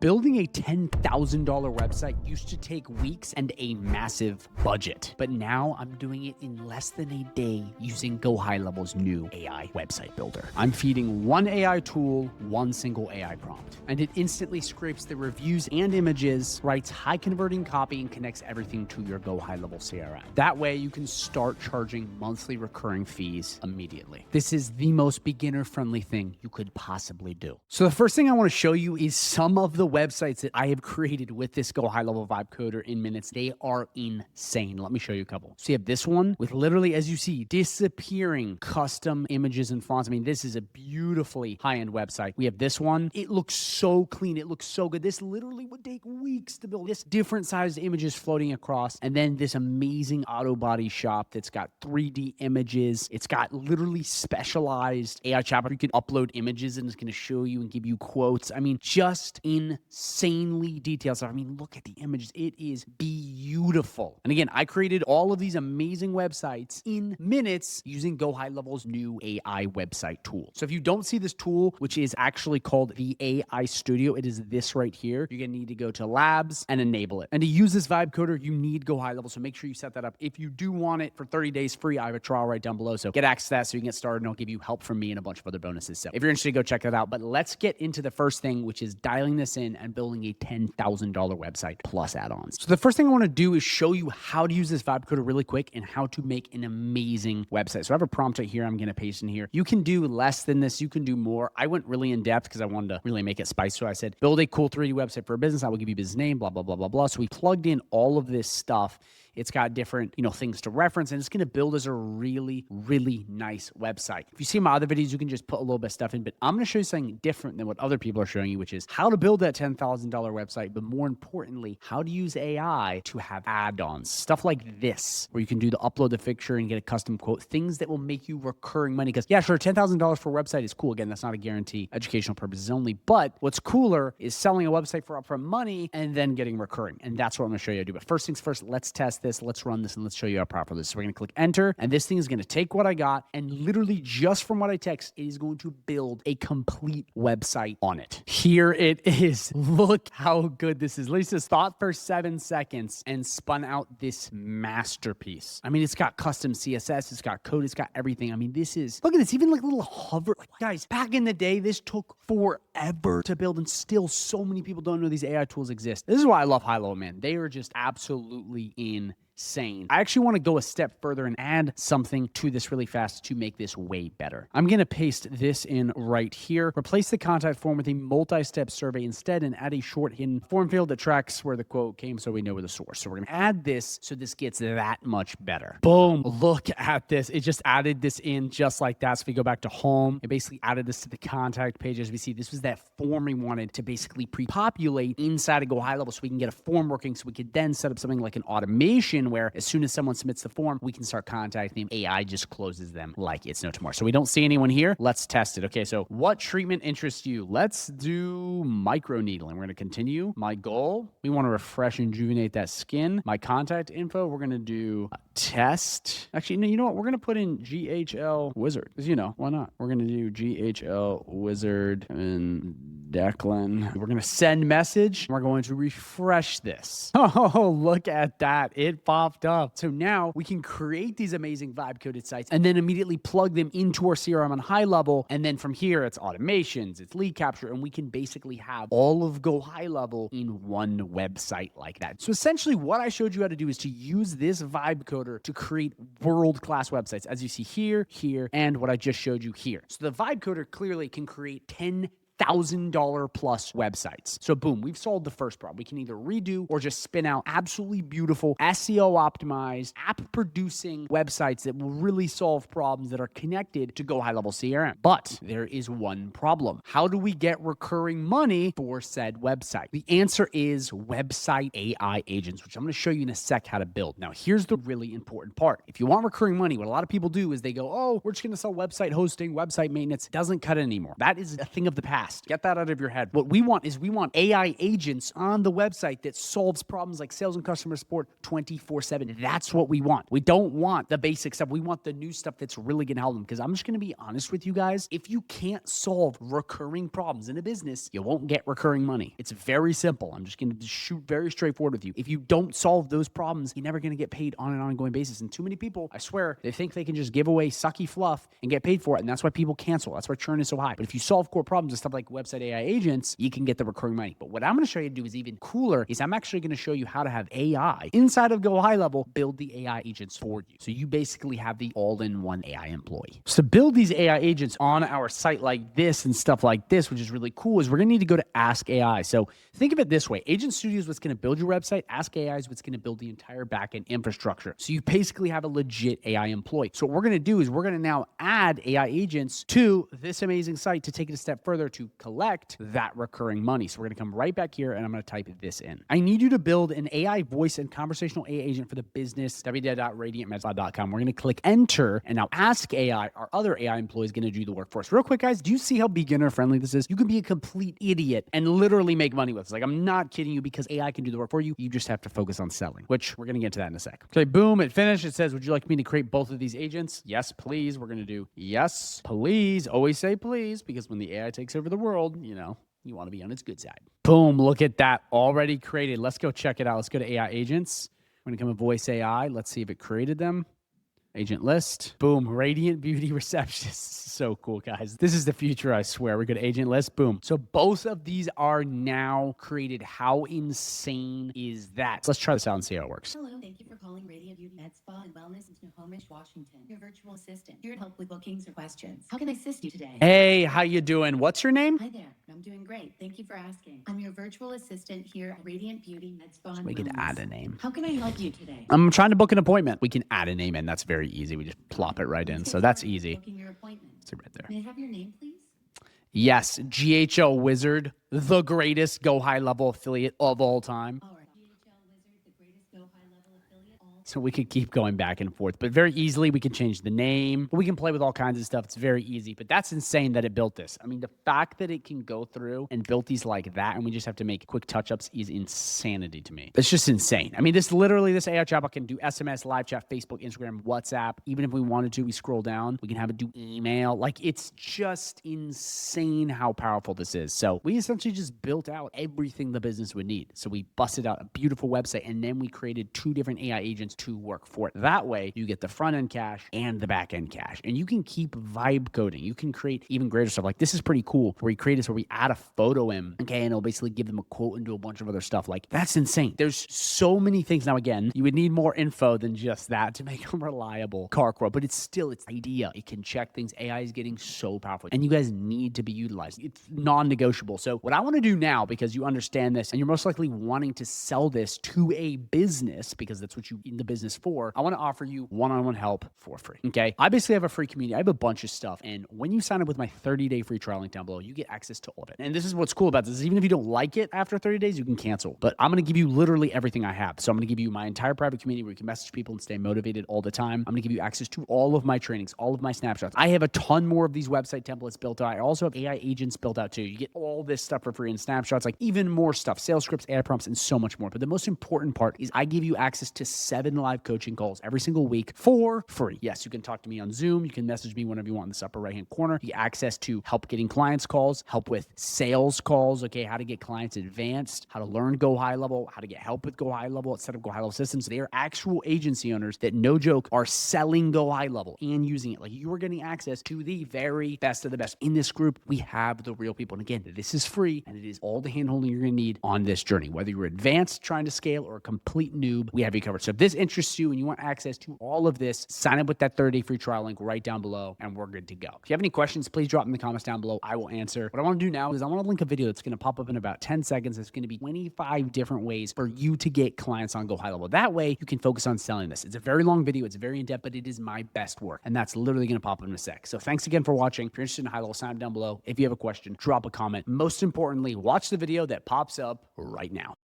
Building a $10,000 website used to take weeks and a massive budget, but now I'm doing it in less than a day using GoHighLevel's new AI website builder. I'm feeding one AI tool, one single AI prompt, and it instantly scrapes the reviews and images, writes high converting copy, and connects everything to your GoHighLevel CRM. That way you can start charging monthly recurring fees immediately. This is the most beginner friendly thing you could possibly do. So the first thing I want to show you is some of the websites that I have created with this GoHighLevel VibeCoder in minutes. They are insane. Let me show you a couple. So you have this one with literally, as you see, disappearing custom images and fonts. I mean, this is a beautifully high-end website. We have this one. It looks so clean. It looks so good. This literally would take weeks to build. This different sized images floating across. And then this amazing auto body shop that's got 3D images. It's got literally specialized AI chatbot. You can upload images and it's going to show you and give you quotes. I mean, just insanely detailed stuff. I mean, look at the images. It is beautiful. And again, I created all of these amazing websites in minutes using GoHighLevel's new AI website tool. So if you don't see this tool, which is actually called the AI Studio, it is this right here. You're going to need to go to Labs and enable it. And to use this VibeCoder, you need GoHighLevel. So make sure you set that up. If you do want it for 30 days free, I have a trial right down below. So get access to that so you can get started, and I'll give you help from me and a bunch of other bonuses. So if you're interested, go check that out. But let's get into the first thing, which is dialing this in and building a $10,000 website plus add-ons. So the first thing I want to do is show you how to use this VibeCoder really quick and how to make an amazing website. So I have a prompt right here. I'm going to paste in here. You can do less than this. You can do more. I went really in depth because I wanted to really make it spicy. So I said, build a cool 3D website for a business. I will give you business name, blah, blah, blah, blah, blah. So we plugged in all of this stuff. It's got different, things to reference, and it's going to build as a really, really nice website. If you see my other videos, you can just put a little bit of stuff in, but I'm going to show you something different than what other people are showing you, which is how to build that $10,000 website, but more importantly, how to use AI to have add-ons, stuff like this, where you can do the upload the picture and get a custom quote, things that will make you recurring money. Because yeah, sure, $10,000 for a website is cool. Again, that's not a guarantee, educational purposes only, but what's cooler is selling a website for upfront money and then getting recurring. And that's what I'm going to show you how to do. But first things first, let's test this. Let's run this and let's show you how proper this is. So we're going to click enter, and this thing is going to take what I got, and literally just from what I text, it is going to build a complete website on it. Here it is. Look how good this is. Lisa's thought for 7 seconds and spun out this masterpiece. I mean, it's got custom CSS, it's got code, it's got everything. I mean, this is, look at this, even like little hover. Guys, back in the day, this took forever to build, and still so many people don't know these AI tools exist. This is why I love HighLevel, man. They are just absolutely insane. I actually want to go a step further and add something to this really fast to make this way better. I'm going to paste this in right here. Replace the contact form with a multi-step survey instead, and add a short hidden form field that tracks where the quote came so we know where the source. So we're going to add this so this gets that much better. Boom. Look at this. It just added this in just like that. So if we go back to home, it basically added this to the contact page. As we see, this was that form we wanted to basically pre-populate inside of GoHighLevel so we can get a form working, so we could then set up something like an automation where as soon as someone submits the form, we can start contacting them. AI just closes them like it's no tomorrow. So we don't see anyone here. Let's test it. Okay, so what treatment interests you? Let's do microneedling. We're going to continue. My goal, we want to refresh and rejuvenate that skin. My contact info, we're going to do test. Actually, no, you know what? We're going to put in GHL Wizard. Because, why not? We're going to do GHL Wizard and Declan. We're going to send message. We're going to refresh this. Oh, look at that. It popped up. So now we can create these amazing vibe-coded sites and then immediately plug them into our CRM on HighLevel. And then from here, it's automations, it's lead capture, and we can basically have all of GoHighLevel in one website like that. So essentially what I showed you how to do is to use this VibeCoder to create world-class websites, as you see here, here, and what I just showed you here. So the VibeCoder clearly can create $10,000 plus websites. So boom, we've solved the first problem. We can either redo or just spin out absolutely beautiful SEO optimized app producing websites that will really solve problems that are connected to GoHighLevel CRM. But there is one problem. How do we get recurring money for said website? The answer is website AI agents, which I'm going to show you in a sec how to build. Now, here's the really important part. If you want recurring money, what a lot of people do is they go, oh, we're just going to sell website hosting, website maintenance. It doesn't cut it anymore. That is a thing of the past. fast. Get that out of your head. What we want is we want AI agents on the website that solves problems like sales and customer support 24/7. That's what we want. We don't want the basic stuff. We want the new stuff that's really going to help them. Because I'm just going to be honest with you guys. If you can't solve recurring problems in a business, you won't get recurring money. It's very simple. I'm just going to shoot very straightforward with you. If you don't solve those problems, you're never going to get paid on an ongoing basis. And too many people, I swear, they think they can just give away sucky fluff and get paid for it. And that's why people cancel. That's why churn is so high. But if you solve core problems and stuff like website AI agents, you can get the recurring money. But what I'm going to show you to do is even cooler is I'm actually going to show you how to have AI inside of Go High Level build the AI agents for you. So you basically have the all-in-one AI employee. So to build these AI agents on our site like this and stuff like this, which is really cool, is we're going to need to go to Ask AI. So think of it this way. Agent Studio is what's going to build your website. Ask AI is what's going to build the entire backend infrastructure. So you basically have a legit AI employee. So what we're going to do is we're going to now add AI agents to this amazing site to take it a step further to collect that recurring money. So we're going to come right back here and I'm going to type this in. I need you to build an AI voice and conversational AI agent for the business, www.radiantmedspod.com. We're going to click enter and now Ask AI, our other AI employee, is going to do the work for us. Real quick, guys, do you see how beginner friendly this is? You can be a complete idiot and literally make money with this. Like, I'm not kidding you because AI can do the work for you. You just have to focus on selling, which we're going to get to that in a sec. Okay, boom, it finished. It says, would you like me to create both of these agents? Yes, please. We're going to do yes, please. Always say please, because when the AI takes over the world, you know, you want to be on its good side. Boom, look at that, already created. Let's go check it out. Let's go to AI agents. We're going to come to voice AI. Let's see if it created them. Agent list. Boom. Radiant Beauty Receptionist. So cool, guys. This is the future, I swear. We go to agent list. Boom. So both of these are now created. How insane is that? So let's try this out and see how it works. Hello, thank you for calling Radiant Beauty Med Spa and Wellness in Snohomish, Washington. Your virtual assistant here to help with bookings or questions. How can I assist you today? Hey, how you doing? What's your name? Hi there. I'm doing great. Thank you for asking. I'm your virtual assistant here at Radiant Beauty Med Spa and So we could Wellness. add a name. How can I help you today? I'm trying to book an appointment. We can add a name in. That's very easy. We just plop it right in. So that's easy. Booking your appointment. It's right there. May I have your name, please? Yes, GHL Wizard, the greatest Go High Level affiliate of all time. All right. GHL Wizard, the greatest Go High Level affiliate. So we could keep going back and forth, but very easily we can change the name. We can play with all kinds of stuff. It's very easy, but that's insane that it built this. I mean, the fact that it can go through and built these like that, and we just have to make quick touch-ups is insanity to me. It's just insane. I mean, this AI chatbot can do SMS, live chat, Facebook, Instagram, WhatsApp. Even if we wanted to, we scroll down, we can have it do email. Like, it's just insane how powerful this is. So we essentially just built out everything the business would need. So we busted out a beautiful website, and then we created 2 different AI agents to work for it. That way, you get the front end cash and the back end cash, and you can keep vibe coding. You can create even greater stuff. Like, this is pretty cool. Where we create this, where we add a photo in, okay, and it'll basically give them a quote and do a bunch of other stuff. Like, that's insane. There's so many things. Now, again, you would need more info than just that to make a reliable car quote, but it's idea. It can check things. AI is getting so powerful, and you guys need to be utilized. It's non-negotiable. So what I want to do now, because you understand this, and you're most likely wanting to sell this to a business, because that's what you're in the business for, I want to offer you one-on-one help for free. Okay. I basically have a free community. I have a bunch of stuff. And when you sign up with my 30-day free trial link down below, you get access to all of it. And this is what's cool about this. Even if you don't like it after 30 days, you can cancel. But I'm going to give you literally everything I have. So I'm going to give you my entire private community where you can message people and stay motivated all the time. I'm going to give you access to all of my trainings, all of my snapshots. I have a ton more of these website templates built out. I also have AI agents built out too. You get all this stuff for free in snapshots, like even more stuff, sales scripts, AI prompts, and so much more. But the most important part is I give you access to 7 live coaching calls every single week for free. Yes, you can talk to me on Zoom. You can message me whenever you want in this upper right-hand corner. You get access to help getting clients calls, help with sales calls, okay, how to get clients advanced, how to learn Go High Level, how to get help with Go High Level, set up Go High Level systems. They are actual agency owners that, no joke, are selling Go High Level and using it. Like, you are getting access to the very best of the best. In this group, we have the real people. And again, this is free, and it is all the handholding you're going to need on this journey. Whether you're advanced trying to scale or a complete noob, we have you covered. So if this interests you and you want access to all of this, sign up with that 30-day free trial link right down below, and we're good to go. If you have any questions, please drop them in the comments down below. I will answer. What I want to do now is I want to link a video that's going to pop up in about 10 seconds. It's going to be 25 different ways for you to get clients on Go High Level. That way, you can focus on selling this. It's a very long video. It's very in-depth, but it is my best work, and that's literally going to pop up in a sec. So thanks again for watching. If you're interested in high level, sign up down below. If you have a question, drop a comment. Most importantly, watch the video that pops up right now.